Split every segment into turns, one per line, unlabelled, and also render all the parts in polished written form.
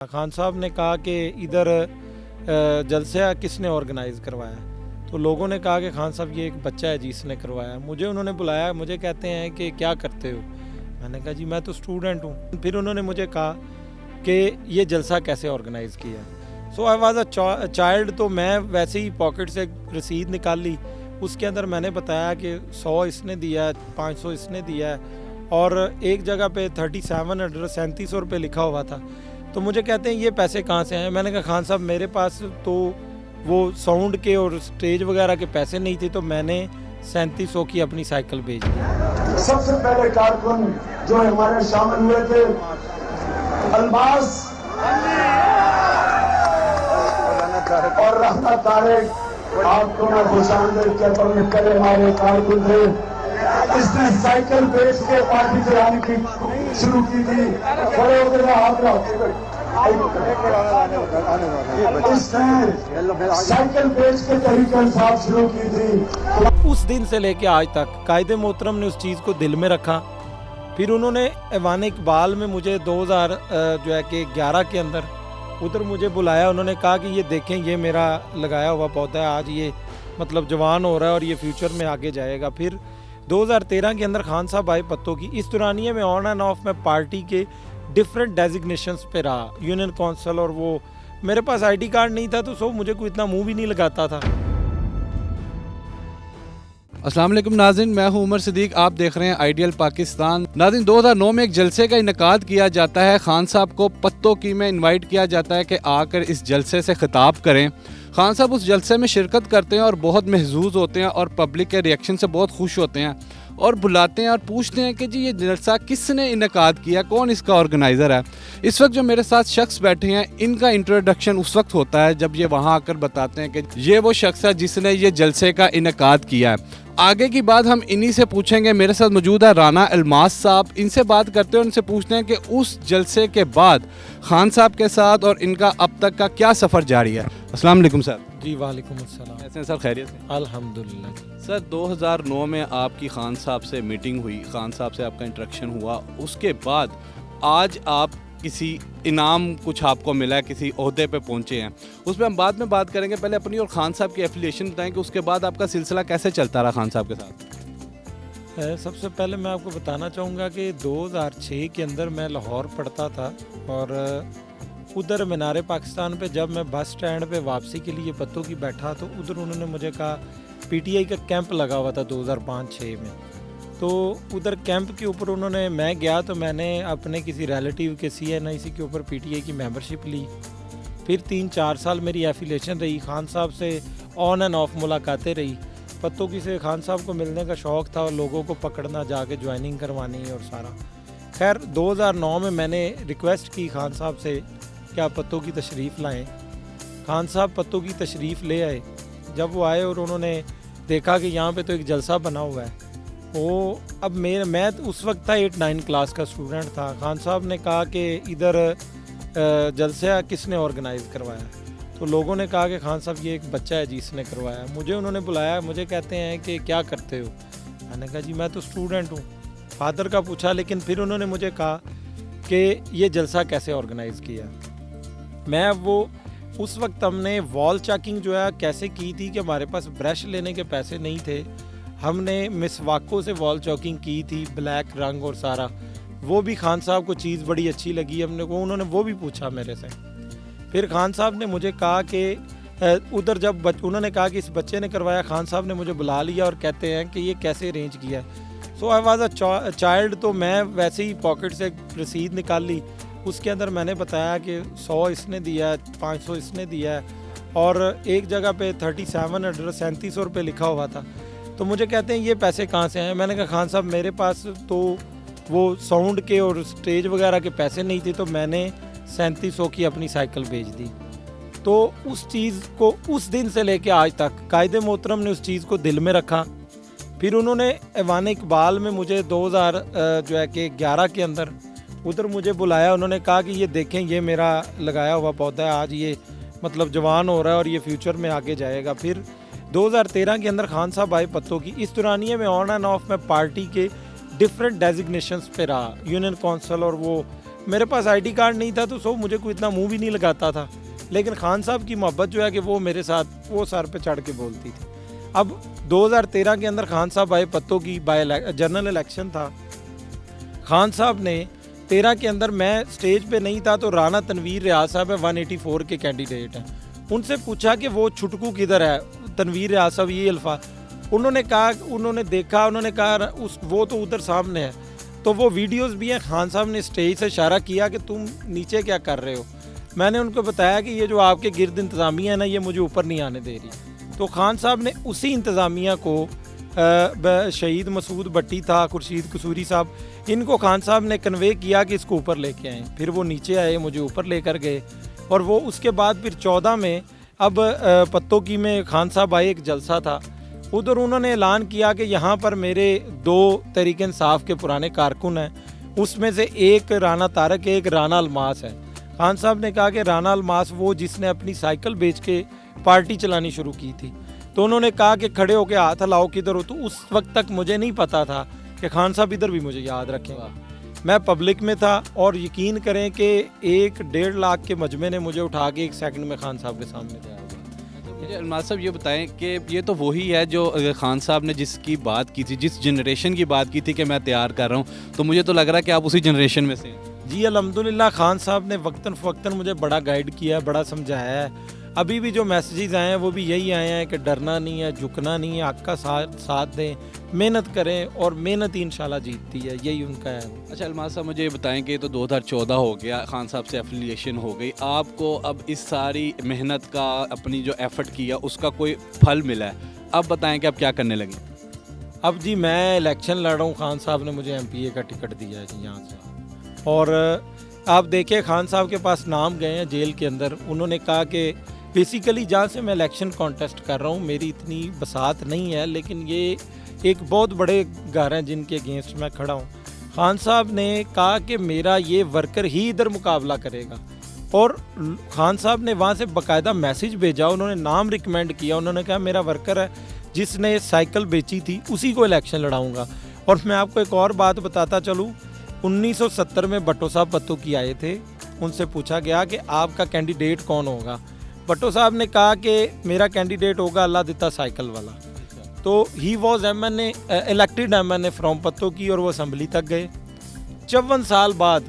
खान साहब ने कहा कि इधर जलसा किसने ऑर्गेनाइज़ करवाया, तो लोगों ने कहा कि खान साहब ये एक बच्चा है जिसने करवाया। मुझे उन्होंने बुलाया, मुझे कहते हैं कि क्या करते हो। मैंने कहा जी मैं तो स्टूडेंट हूँ। फिर उन्होंने मुझे कहा कि ये जलसा कैसे ऑर्गेनाइज़ किया। सो आई वाज अ चाइल्ड, तो मैं वैसे ही पॉकेट से रसीद निकाल ली। उसके अंदर मैंने बताया कि 100 इसने दिया है, 500 इसने दिया है, और एक जगह पे 3700 रुपये लिखा हुआ था। तो मुझे कहते हैं ये पैसे कहाँ से आए। मैंने कहा खान साहब मेरे पास तो वो साउंड के और स्टेज वगैरह के पैसे नहीं थे, तो मैंने 3700 की अपनी साइकिल भेज दी।
सबसे पहले कारकुन जो हमारे शामिल हुए थे अल्बास और राना तारिक, आपको मैं खुशामदीद कहता हूं। पहले हमारे कारकुन थे, इसने साइकिल बेच के पार्टी चलाने की शुरू की थी। बड़े होकर हाथ इसने साइकिल बेच के तहरीक इंसाफ शुरू की थी।
उस दिन से लेके आज तक कायदे मोहतरम ने उस चीज़ को दिल में रखा। फिर उन्होंने ऐवान इकबाल में मुझे 2011 के अंदर उधर मुझे बुलाया। उन्होंने कहा कि ये देखें, ये मेरा लगाया हुआ पौधा है, आज ये मतलब जवान हो रहा है और ये फ्यूचर में आगे जाएगा। फिर 2013 के अंदर खान साहब आए पत्तों की। इस दौरानिए में ऑन एंड ऑफ में पार्टी के डिफरेंट डेजिग्नेशंस पे रहा, यूनियन काउंसिल, और वो मेरे पास आईडी कार्ड नहीं था, तो सो मुझे कोई इतना मुंह भी नहीं लगाता था।
अस्सलाम वालेकुम नाज़रीन, मैं हूं उमर सिद्दीक, आप देख रहे हैं आइडियल पाकिस्तान। नाज़रीन, 2009 में एक जलसे का इनेकाद किया जाता है। खान साहब को पत्तों की में इनवाइट किया जाता है कि आकर इस जलसे से खिताब करें। खान साहब उस जलसे में शिरकत करते हैं और बहुत महजूज होते हैं और पब्लिक के रिएक्शन से बहुत खुश होते हैं और बुलाते हैं और पूछते हैं कि जी ये जलसा किसने इनेकाद किया, कौन इसका ऑर्गेनाइज़र है। इस वक्त जो मेरे साथ शख्स बैठे हैं, इनका इंट्रोडक्शन उस वक्त होता है जब ये वहाँ आकर बताते हैं कि ये वो शख्स है जिसने ये जलसे का इनेकाद किया है। आगे की बात हम इन्हीं से पूछेंगे। मेरे साथ मौजूद है राना अल्मास साहब। इनसे बात करते हैं, उनसे पूछते हैं कि उस जलसे के बाद खान साहब के साथ और इनका अब तक का क्या सफ़र जारी है। अस्सलाम वालेकुम सर।
जी वालेकुम अस्सलाम।
कैसे हैं सर, खैरियत से?
अल्हम्दुलिल्लाह।
सर, 2009 में आपकी खान साहब से मीटिंग हुई, खान साहब से आपका इंटरेक्शन हुआ, उसके बाद आज आप किसी इनाम कुछ आपको मिला है, किसी ओहदे पे पहुंचे हैं, उस पर हम बाद में बात करेंगे। पहले अपनी और खान साहब की एफिलिएशन बताएं कि उसके बाद आपका सिलसिला कैसे चलता रहा खान साहब के साथ।
सबसे पहले मैं आपको बताना चाहूँगा कि 2006 के अंदर मैं लाहौर पढ़ता था, और उधर मीनार पाकिस्तान पे जब मैं बस स्टैंड पे वापसी के लिए पत्तों की बैठा, तो उधर उन्होंने मुझे कहा पीटीआई का कैंप लगा हुआ था 2005-06 में। तो उधर कैंप के ऊपर उन्होंने, मैं गया तो मैंने अपने किसी रिलेटिव के CNIC के ऊपर पीटीआई की मेंबरशिप ली। फिर 3-4 साल मेरी एफिलेशन रही, खान साहब से ऑन एंड ऑफ मुलाकातें रही। पत्तों की से खान साहब को मिलने का शौक़ था और लोगों को पकड़ना, जाके ज्वाइनिंग करवानी और सारा। खैर 2009 में मैंने रिक्वेस्ट की खान साहब से कि आप पत्तों की तशरीफ़ लाएँ। खान साहब पत्तों की तशरीफ़ ले आए। जब वो आए और उन्होंने देखा कि यहाँ पे तो एक जलसा बना हुआ है, वो अब मैं उस वक्त था 8-9 क्लास का स्टूडेंट था। खान साहब ने कहा कि इधर जलसा किसने ऑर्गेनाइज़ करवाया, तो लोगों ने कहा कि खान साहब ये एक बच्चा है जिसने करवाया। मुझे उन्होंने बुलाया, मुझे कहते हैं कि क्या करते हो। मैंने कहा जी मैं तो स्टूडेंट हूँ। फादर का पूछा, लेकिन फिर उन्होंने मुझे कहा कि ये जलसा कैसे ऑर्गेनाइज़ किया। मैं वो उस वक्त हमने वॉल चेकिंग जो है कैसे की थी कि हमारे पास ब्रश लेने के पैसे नहीं थे। हमने मिसवाकों से वॉल चॉकिंग की थी, ब्लैक रंग और सारा। वो भी खान साहब को चीज़ बड़ी अच्छी लगी हमने को, उन्होंने वो भी पूछा मेरे से। फिर खान साहब ने मुझे कहा कि उधर जब उन्होंने कहा कि इस बच्चे ने करवाया, खान साहब ने मुझे बुला लिया और कहते हैं कि ये कैसे अरेंज किया। सो आई वाज अ चाइल्ड, तो मैं वैसे ही पॉकेट से रसीद निकाल ली। उसके अंदर मैंने बताया कि 100 इसने दिया है, 500 इसने दिया है, और एक जगह पे 3700 रुपये लिखा हुआ था। तो मुझे कहते हैं ये पैसे कहाँ से आए। मैंने कहा खान साहब मेरे पास तो वो साउंड के और स्टेज वगैरह के पैसे नहीं थे, तो मैंने 3700 की अपनी साइकिल भेज दी। तो उस चीज़ को उस दिन से लेके आज तक कायदे मोहतरम ने उस चीज़ को दिल में रखा। फिर उन्होंने ऐवान इकबाल में मुझे 2011 के अंदर उधर मुझे बुलाया। उन्होंने कहा कि ये देखें, ये मेरा लगाया हुआ पौधा है, आज ये मतलब जवान हो रहा है और ये फ्यूचर में आगे जाएगा। फिर 2013 के अंदर खान साहब आए पत्तों की। इस दौरानिए में ऑन एंड ऑफ में पार्टी के डिफरेंट डेजिग्नेशंस पे रहा, यूनियन काउंसिल, और वो मेरे पास आईडी कार्ड नहीं था तो सो मुझे कोई इतना मुंह भी नहीं लगाता था, लेकिन खान साहब की मोहब्बत जो है कि वो मेरे साथ वो सर पे चढ़ के बोलती थी। अब 2013 के अंदर खान साहब आए, पत्तों की जनरल इलेक्शन था। खान साहब ने 13 के अंदर, मैं स्टेज पे नहीं था, तो राना तनवीर रियाज साहब है 184 के कैंडिडेट हैं, उनसे पूछा कि वो छुटकू किधर है, तनवीर रियाज साहब ये अल्फाज, उन्होंने कहा, उन्होंने देखा, उन्होंने कहा उस वो तो उधर सामने है। तो वो वीडियोस भी हैं, खान साहब ने स्टेज से इशारा किया कि तुम नीचे क्या कर रहे हो। मैंने उनको बताया कि ये जो आपके गिर्द इंतज़ामिया है ना, ये मुझे ऊपर नहीं आने दे रही। तो खान साहब ने उसी इंतज़ामिया को शहीद मसूद भट्टी था, खुर्शीद कसूरी साहब, इनको खान साहब ने कन्वे किया कि इसको ऊपर लेके आएँ। फिर वो नीचे आए, मुझे ऊपर लेकर गए, और वो उसके बाद फिर 14 में अब पत्तों की में खान साहब आए, एक जलसा था उधर, उन्होंने ऐलान किया कि यहाँ पर मेरे 2 तहरीक इंसाफ के पुराने कारकुन हैं, उसमें से एक राना तारक है, एक राना अलमास है। खान साहब ने कहा कि राना अलमास वो जिसने अपनी साइकिल बेच के पार्टी चलानी शुरू की थी। तो उन्होंने कहा कि खड़े होके हाथ हिलाओ किधर हो। तो उस वक्त तक मुझे नहीं पता था कि खान साहब इधर भी मुझे याद रखेंगे। मैं पब्लिक में था, और यकीन करें कि 1-1.5 लाख के मजमे ने मुझे उठा के 1 सेकंड में खान साहब के सामने दिया।
मुझे अलमास साहब ये बताएं कि ये तो वही है जो खान साहब ने जिसकी बात की थी, जिस जनरेशन की बात की थी कि मैं तैयार कर रहा हूँ, तो मुझे तो लग रहा है कि आप उसी जनरेशन में से हैं।
जी अल्हम्दुलिल्लाह, खान साहब ने वक्तन फ़वक्तन मुझे बड़ा गाइड किया है, बड़ा समझाया है। अभी भी जो मैसेजेस आए हैं वो भी यही आए हैं कि डरना नहीं है, झुकना नहीं है, हक़ का साथ दें, मेहनत करें, और मेहनत ही इंशाल्लाह जीतती है, यही उनका है।
अच्छा अलमास साहब, मुझे ये बताएं कि तो 2014 हो गया, खान साहब से एफिलिएशन हो गई, आपको अब इस सारी मेहनत का, अपनी जो एफ़र्ट किया उसका कोई फल मिला है, अब बताएं कि आप क्या करने लगे?
अब जी मैं इलेक्शन लड़ रहा हूँ, खान साहब ने मुझे MPA का टिकट दिया है जी यहाँ से। और आप देखिए, खान साहब के पास नाम गए हैं जेल के अंदर, उन्होंने कहा कि बेसिकली जहाँ से मैं इलेक्शन कॉन्टेस्ट कर रहा हूँ मेरी इतनी बसात नहीं है, लेकिन ये एक बहुत बड़े घर हैं जिनके अगेंस्ट मैं खड़ा हूँ। खान साहब ने कहा कि मेरा ये वर्कर ही इधर मुकाबला करेगा, और खान साहब ने वहाँ से बाकायदा मैसेज भेजा, उन्होंने नाम रिकमेंड किया, उन्होंने कहा मेरा वर्कर है जिसने साइकिल बेची थी उसी को इलेक्शन लड़ाऊँगा। और मैं आपको एक और बात बताता चलूँ, 1970 में भट्टो साहब पत्तों की आए थे, उनसे पूछा गया कि आपका कैंडिडेट कौन होगा। भट्टो साहब ने कहा कि मेरा कैंडिडेट होगा अल्लाह दिता साइकिल वाला। तो he was MNA, elected MNA from पत्तों की, और वो असम्बली तक गए। 54 साल बाद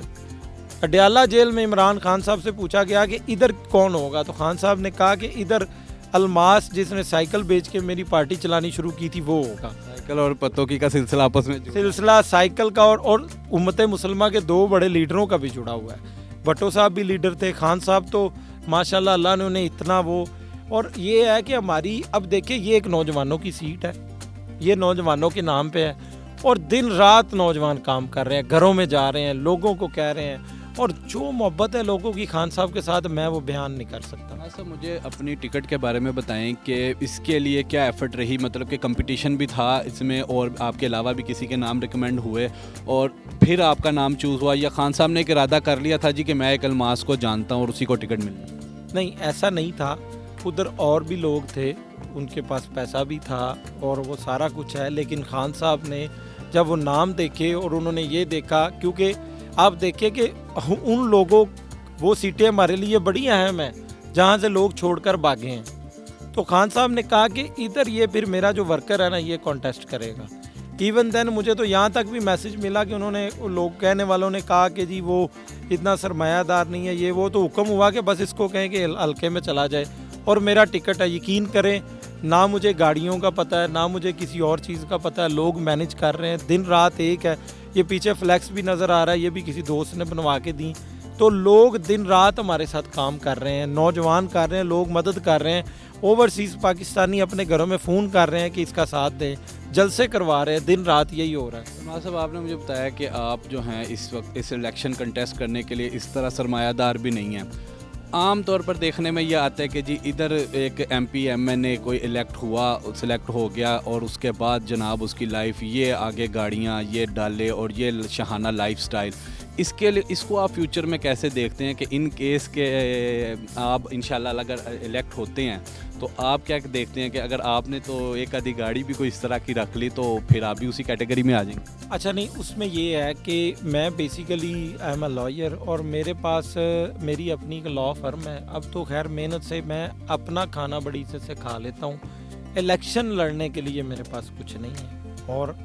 अडयाला जेल में इमरान खान साहब से पूछा गया कि इधर कौन होगा, तो खान साहब ने कहा कि इधर अलमास जिसने साइकिल बेच के मेरी पार्टी चलानी शुरू की थी वो होगा।
साइकिल और पत्तों की का सिलसिला आपस में
सिलसिला साइकिल का और उम्मत मुसलमा के 2 बड़े लीडरों का भी जुड़ा हुआ है। भट्टो साहब भी लीडर थे, खान साहब तो माशाल्लाह अल्लाह ने उन्हें इतना वो, और ये है कि हमारी, अब देखिए ये एक नौजवानों की सीट है, ये नौजवानों के नाम पे है, और दिन रात नौजवान काम कर रहे हैं, घरों में जा रहे हैं, लोगों को कह रहे हैं, और जो मोहब्बत है लोगों की खान साहब के साथ मैं वो बयान नहीं कर सकता।
सर मुझे अपनी टिकट के बारे में बताएं कि इसके लिए क्या एफ़र्ट रही, मतलब कि कंपटीशन भी था इसमें, और आपके अलावा भी किसी के नाम रिकमेंड हुए और फिर आपका नाम चूज़ हुआ, या खान साहब ने एक इरादा कर लिया था जी कि मैं एक अलमास को जानता हूँ और उसी को टिकट मिली?
नहीं, ऐसा नहीं था, उधर और भी लोग थे, उनके पास पैसा भी था और वो सारा कुछ है, लेकिन खान साहब ने जब वो नाम देखे और उन्होंने ये देखा, क्योंकि आप देखिए कि उन लोगों, वो सीटें हमारे लिए बड़ी अहम हैं जहाँ से लोग छोड़कर भागे हैं। तो खान साहब ने कहा कि इधर ये फिर मेरा जो वर्कर है ना ये कॉन्टेस्ट करेगा। इवन देन मुझे तो यहाँ तक भी मैसेज मिला कि उन्होंने, लोग कहने वालों ने कहा कि जी वो इतना सरमायादार नहीं है, ये वो, तो हुक्म हुआ कि बस इसको कहें कि हल्के में चला जाए, और मेरा टिकट है। यकीन करें, ना मुझे गाड़ियों का पता है, ना मुझे किसी और चीज़ का पता है, लोग मैनेज कर रहे हैं, दिन रात एक है। ये पीछे फ्लैक्स भी नज़र आ रहा है, ये भी किसी दोस्त ने बनवा के दी। तो लोग दिन रात हमारे साथ काम कर रहे हैं, नौजवान कर रहे हैं, लोग मदद कर रहे हैं, ओवरसीज़ पाकिस्तानी अपने घरों में फ़ोन कर रहे हैं कि इसका साथ दें, जलसे करवा रहे हैं, दिन रात यही हो रहा है।
अलमास साहब, आपने मुझे बताया कि आप जो हैं इस वक्त इस इलेक्शन कंटेस्ट करने के लिए इस तरह सरमायादार भी नहीं हैं। आम तौर पर देखने में ये आता है कि जी इधर एक MP MNA कोई इलेक्ट हुआ, सिलेक्ट हो गया, और उसके बाद जनाब उसकी लाइफ, ये आगे गाड़ियाँ, ये डाले और ये शहाना लाइफस्टाइल, इसके लिए इसको आप फ्यूचर में कैसे देखते हैं कि इन केस के आप इंशाल्लाह अगर इलेक्ट होते हैं तो आप क्या देखते हैं कि अगर आपने तो एक आधी गाड़ी भी कोई इस तरह की रख ली तो फिर आप भी उसी कैटेगरी में आ जाएंगे?
अच्छा नहीं, उसमें ये है कि मैं basically I am a lawyer और मेरे पास मेरी अपनी लॉ फर्म है। अब तो खैर मेहनत से मैं अपना खाना बड़ी इज्जत से खा लेता हूँ। इलेक्शन लड़ने के लिए मेरे पास कुछ नहीं है और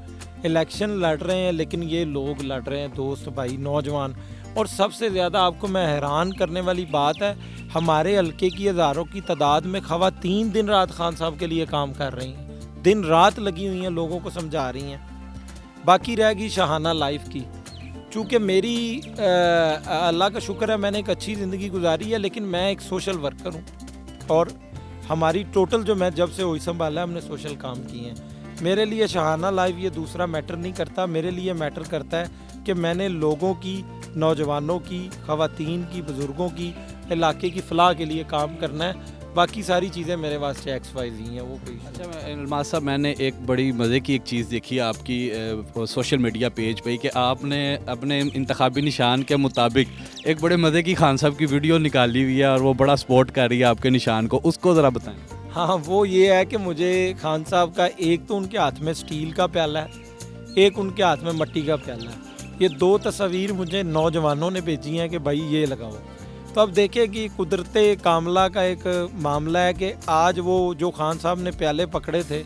इलेक्शन लड़ रहे हैं, लेकिन ये लोग लड़ रहे हैं, दोस्त भाई नौजवान। और सबसे ज़्यादा आपको मैं हैरान करने वाली बात है, हमारे हल्के की हज़ारों की तादाद में ख़वातीन दिन रात खान साहब के लिए काम कर रही हैं, दिन रात लगी हुई हैं, लोगों को समझा रही हैं। बाकी रहेगी शहाना लाइफ की। चूँकि मेरी अल्लाह का शुक्र है मैंने एक अच्छी ज़िंदगी गुजारी है, लेकिन मैं एक सोशल वर्कर हूँ और हमारी टोटल जो मैं जब से वही संभाला हमने सोशल काम किए हैं। मेरे लिए शहाना लाइफ ये दूसरा मैटर नहीं करता, मेरे लिए मैटर करता है कि मैंने लोगों की, नौजवानों की, ख़वातीन की, बुज़ुर्गों की, इलाके की फ़लाह के लिए काम करना है। बाकी सारी चीज़ें मेरे वास्ते XYZ हैं, वो कोई।
अच्छा अल्मास साहब, मैंने एक बड़ी मज़े की एक चीज़ देखी आपकी सोशल मीडिया पेज पे कि आपने अपने इंतखाबी निशान के मुताबिक एक बड़े मज़े की खान साहब की वीडियो निकाली हुई है और वो बड़ा सपोर्ट कर रही है आपके निशान को, उसको ज़रा बताएं।
हाँ, वो ये है कि मुझे खान साहब का एक तो उनके हाथ में स्टील का प्याला है, एक उनके हाथ में मिट्टी का प्याला है। ये दो तस्वीर मुझे नौजवानों ने भेजी हैं कि भाई ये लगाओ। तो अब देखिए कि कुदरते कामला का एक मामला है कि आज वो जो खान साहब ने प्याले पकड़े थे,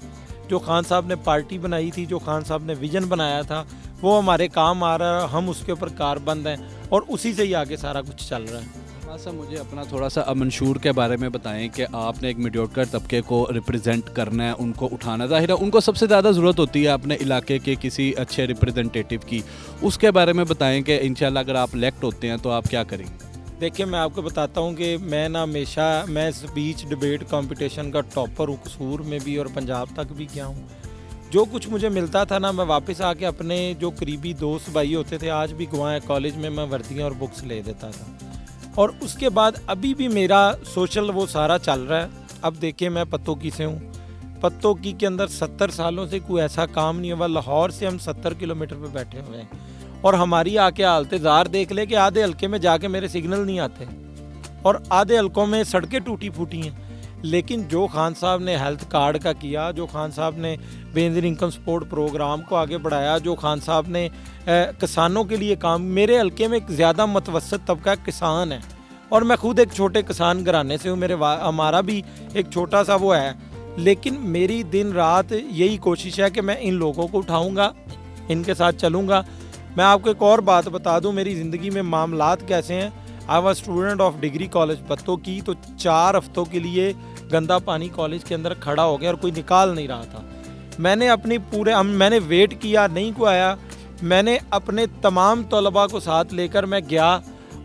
जो खान साहब ने पार्टी बनाई थी, जो खान साहब ने विजन बनाया था, वो हमारे काम आ रहा है, हम उसके ऊपर कारबंद हैं और उसी से ही आगे सारा कुछ चल रहा है।
सर मुझे अपना थोड़ा सा मंशूर के बारे में बताएं कि आपने एक मीडियोकर तबके को रिप्रेजेंट करना है, उनको उठाना, ज़ाहिर है उनको सबसे ज़्यादा ज़रूरत होती है अपने इलाके के किसी अच्छे रिप्रेजेंटेटिव की, उसके बारे में बताएं कि इंशाल्लाह अगर आप इलेक्ट होते हैं तो आप क्या करेंगे?
देखिए, मैं आपको बताता हूँ कि मैं स्पीच डिबेट कंपटीशन का टॉपर हूँ, कसूर में भी और पंजाब तक भी गया हूँ। जो कुछ मुझे मिलता था ना, मैं वापस आके अपने जो करीबी दोस्त भाई होते थे, आज भी गवाह कॉलेज में, मैं वर्दियाँ और बुक्स ले देता था। और उसके बाद अभी भी मेरा सोशल वो सारा चल रहा है। अब देखिए, मैं पत्तोकी से हूँ, पत्तोकी के अंदर 70 सालों से कोई ऐसा काम नहीं हुआ। लाहौर से हम 70 किलोमीटर पे बैठे हुए हैं और हमारी आके हालत ज़ार देख ले कि आधे हल्के में जाके मेरे सिग्नल नहीं आते और आधे हल्कों में सड़कें टूटी फूटी हैं। लेकिन जो खान साहब ने हेल्थ कार्ड का किया, जो खान साहब ने बेनज़ीर इनकम सपोर्ट प्रोग्राम को आगे बढ़ाया, जो खान साहब ने किसानों के लिए काम, मेरे हल्के में एक ज़्यादा मतवसत तबका किसान है और मैं खुद एक छोटे किसान घराने से हूँ, हमारा भी एक छोटा सा वो है। लेकिन मेरी दिन रात यही कोशिश है कि मैं इन लोगों को उठाऊँगा, इनके साथ चलूँगा। मैं आपको एक और बात बता दूं, मेरी ज़िंदगी में मामलात कैसे हैं। I was student of degree college Pattoki, तो 4 हफ्तों के लिए गंदा पानी कॉलेज के अंदर खड़ा हो गया और कोई निकाल नहीं रहा था। मैंने वेट किया, नहीं को आया। मैंने अपने तमाम तलबा को साथ लेकर मैं गया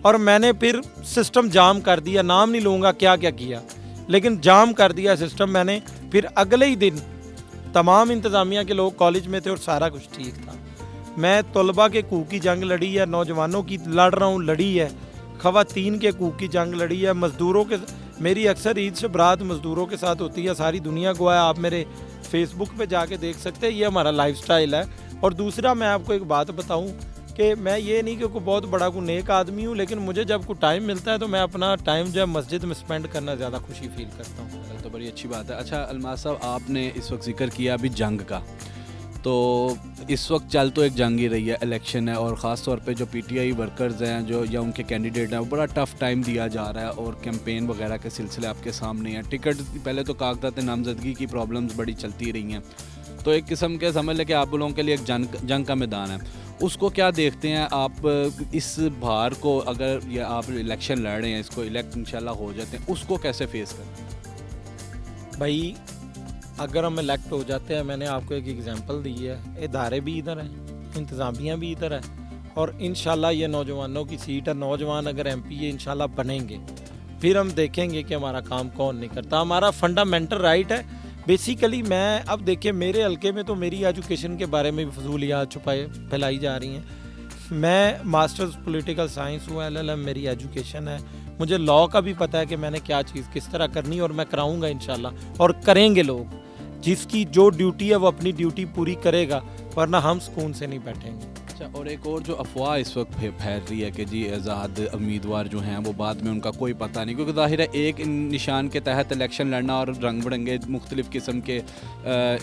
और मैंने फिर सिस्टम जाम कर दिया। नाम नहीं लूँगा क्या क्या किया, लेकिन जाम कर दिया सिस्टम मैंने। फिर अगले ही दिन तमाम इंतज़ामिया के लोग कॉलेज में थे और सारा कुछ ठीक था। मैं तलबा के हकूक़ की जंग लड़ी है, नौजवानों की लड़ रहा हूँ, लड़ी है, ख़वातीन के हकूक़ की जंग लड़ी है, मज़दूरों के, मेरी अक्सर ईद से बरात मज़दूरों के साथ होती है, सारी दुनिया को है, आप मेरे फेसबुक पे जाके देख सकते हैं, ये हमारा लाइफस्टाइल है। और दूसरा मैं आपको एक बात बताऊं कि मैं ये नहीं कि कोई बहुत बड़ा कोई नेक आदमी हूँ, लेकिन मुझे जब कोई टाइम मिलता है तो मैं अपना टाइम जो है मस्जिद में स्पेंड करना ज़्यादा खुशी फील करता हूँ।
तो बड़ी अच्छी बात है। अच्छा अल्मास साहब, आपने इस वक्त जिक्र किया अभी जंग का, तो इस वक्त चल तो एक जंग ही रही है, इलेक्शन है, और ख़ास तौर पे जो PTI वर्कर्स हैं जो या उनके कैंडिडेट हैं वो बड़ा टफ़ टाइम दिया जा रहा है और कैंपेन वगैरह के सिलसिले आपके सामने हैं। टिकट पहले तो कागजात नामजदगी की प्रॉब्लम्स बड़ी चलती रही हैं, तो एक किस्म के समझ लें कि आप लोगों के लिए एक जंग का मैदान है। उसको क्या देखते हैं आप, इस भार को, अगर ये आप इलेक्शन लड़ रहे हैं, इसको इलेक्ट इंशाल्लाह हो जाते हैं, उसको कैसे फेस करते हैं?
भाई अगर हम इलेक्ट हो जाते हैं, मैंने आपको एक एग्जांपल दी है, इदारे भी इधर हैं, इंतज़ामिया भी इधर है और इंशाल्लाह ये नौजवानों की सीट है। नौजवान अगर MP इंशाल्लाह बनेंगे, फिर हम देखेंगे कि हमारा काम कौन नहीं करता। हमारा फंडामेंटल राइट है बेसिकली। मैं अब देखिए, मेरे हल्के में तो मेरी एजुकेशन के बारे में भी फजूलियात फैलाई जा रही हैं। मैं मास्टर्स पॉलिटिकल साइंस हुआ, LLM मेरी एजुकेशन है। मुझे लॉ का भी पता है कि मैंने क्या चीज़ किस तरह करनी है और मैं कराऊंगा इंशाल्लाह, और करेंगे लोग। जिसकी जो ड्यूटी है वो अपनी ड्यूटी पूरी करेगा, वरना हम सुकून से नहीं बैठेंगे।
अच्छा, और एक और जो अफवाह इस वक्त फैल रही है कि जी आज़ाद उम्मीदवार जो हैं वो बाद में उनका कोई पता नहीं, क्योंकि ज़ाहिर है एक निशान के तहत इलेक्शन लड़ना और रंग बिरंगे मुख्तलिफ़ किस्म के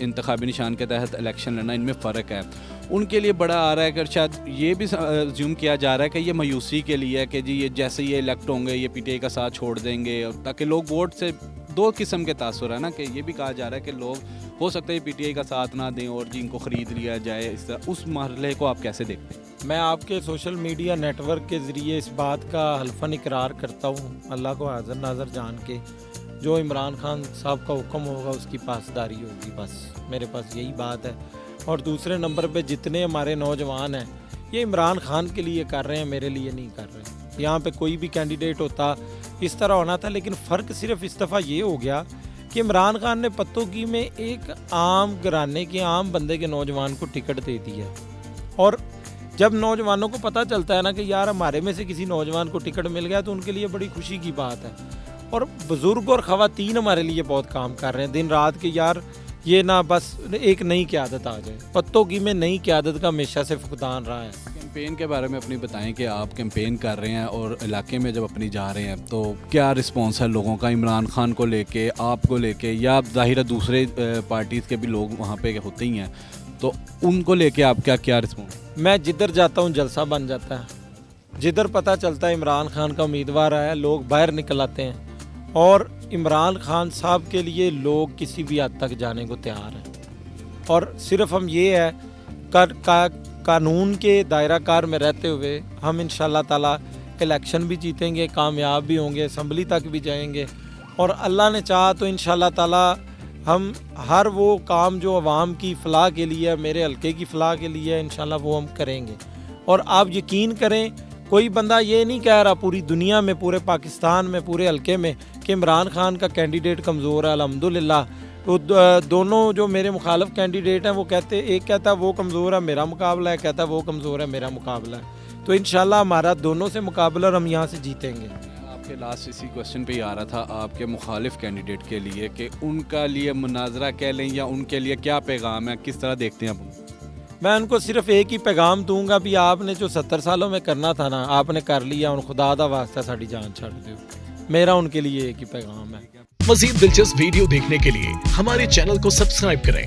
इंतखाबी निशान के तहत इलेक्शन लड़ना, इनमें फ़र्क है। उनके लिए बड़ा आ रहा है कि शायद ये भी ज्यूम किया जा रहा है कि ये मायूसी के लिए है कि जी ये जैसे ये इलेक्ट होंगे ये पीटीआई का साथ छोड़ देंगे, और ताकि लोग वोट से दो किस्म के तासुर है ना, कि ये भी कहा जा रहा है कि लोग हो सकता है पीटीआई का साथ ना दें और जी इनको ख़रीद लिया जाए। इस तरह उस मरहले को आप कैसे देखते हैं?
मैं आपके सोशल मीडिया नेटवर्क के ज़रिए इस बात का हल्फन इकरार करता हूँ, अल्लाह को हाज़िर नाज़र जान के, जो इमरान खान साहब का हुक्म होगा उसकी पासदारी होगी, बस मेरे पास यही बात है। और दूसरे नंबर पे जितने हमारे नौजवान हैं ये इमरान खान के लिए कर रहे हैं, मेरे लिए नहीं कर रहे। यहाँ पे कोई भी कैंडिडेट होता इस तरह होना था, लेकिन फ़र्क सिर्फ इस दफ़ा ये हो गया कि इमरान खान ने पत्तों में एक आम घराने के आम बंदे के नौजवान को टिकट दे दी है। और जब नौजवानों को पता चलता है ना कि यार हमारे में से किसी नौजवान को टिकट मिल गया, तो उनके लिए बड़ी खुशी की बात है। और बुज़ुर्ग और ख़वातीन हमारे लिए बहुत काम कर रहे हैं दिन रात के, यार ये ना बस एक नई क़यादत आ जाए। पत्तों में नई क़यादत का हमेशा से फुकदान रहा है।
कैंपेन के बारे में अपनी बताएं कि आप कैंपेन कर रहे हैं और इलाके में जब अपनी जा रहे हैं तो क्या रिस्पांस है लोगों का इमरान खान को लेके, आपको लेके, या ज़ाहिर है दूसरे पार्टीज़ के भी लोग वहाँ पे होते ही हैं, तो उनको लेके आप क्या रिस्पॉन्स?
मैं जिधर जाता हूँ जलसा बन जाता है। जिधर पता चलता है इमरान खान का उम्मीदवार आया, लोग बाहर निकल आते हैं, और इमरान खान साहब के लिए लोग किसी भी हद तक जाने को तैयार हैं। और सिर्फ हम ये है कानून के दायरा कार में रहते हुए हम इंशाल्लाह ताला इलेक्शन भी जीतेंगे, कामयाब भी होंगे, असम्बली तक भी जाएंगे, और अल्लाह ने चाहा तो इंशाल्लाह ताला हम हर वो काम जो अवाम की फ़लाह के लिए है, मेरे हल्के की फ़लाह के लिए है, इंशाल्लाह वो हम करेंगे। और आप यकीन करें, कोई बंदा ये नहीं कह रहा पूरी दुनिया में, पूरे पाकिस्तान में, पूरे हल्के में कि इमरान खान का कैंडिडेट कमज़ोर है। अल्हम्दुलिल्लाह तो दोनों जो मेरे मुखालिफ कैंडिडेट हैं वो कहते, एक कहता है वो कमज़ोर है मेरा मुकाबला है, कहता है वो कमज़ोर है मेरा मुकाबला है। तो इंशाल्लाह हमारा दोनों से मुकाबला और हम यहाँ से जीतेंगे।
आपके लास्ट इसी क्वेश्चन पे ही आ रहा था आपके मुखालिफ कैंडिडेट के लिए कि उनका लिए मुनाजरा कह लें या उनके लिए क्या पैगाम है, किस तरह देखते हैं आप?
मैं उनको सिर्फ एक ही पैगाम दूंगा, भी आपने जो 70 सालों में करना था ना आपने कर लिया, उन खुदा दा वास्ता साड़ी जान छड़ दो। मेरा उनके लिए एक ही पैगाम है।
मज़ीद दिलचस्प वीडियो देखने के लिए हमारे चैनल को सब्सक्राइब करें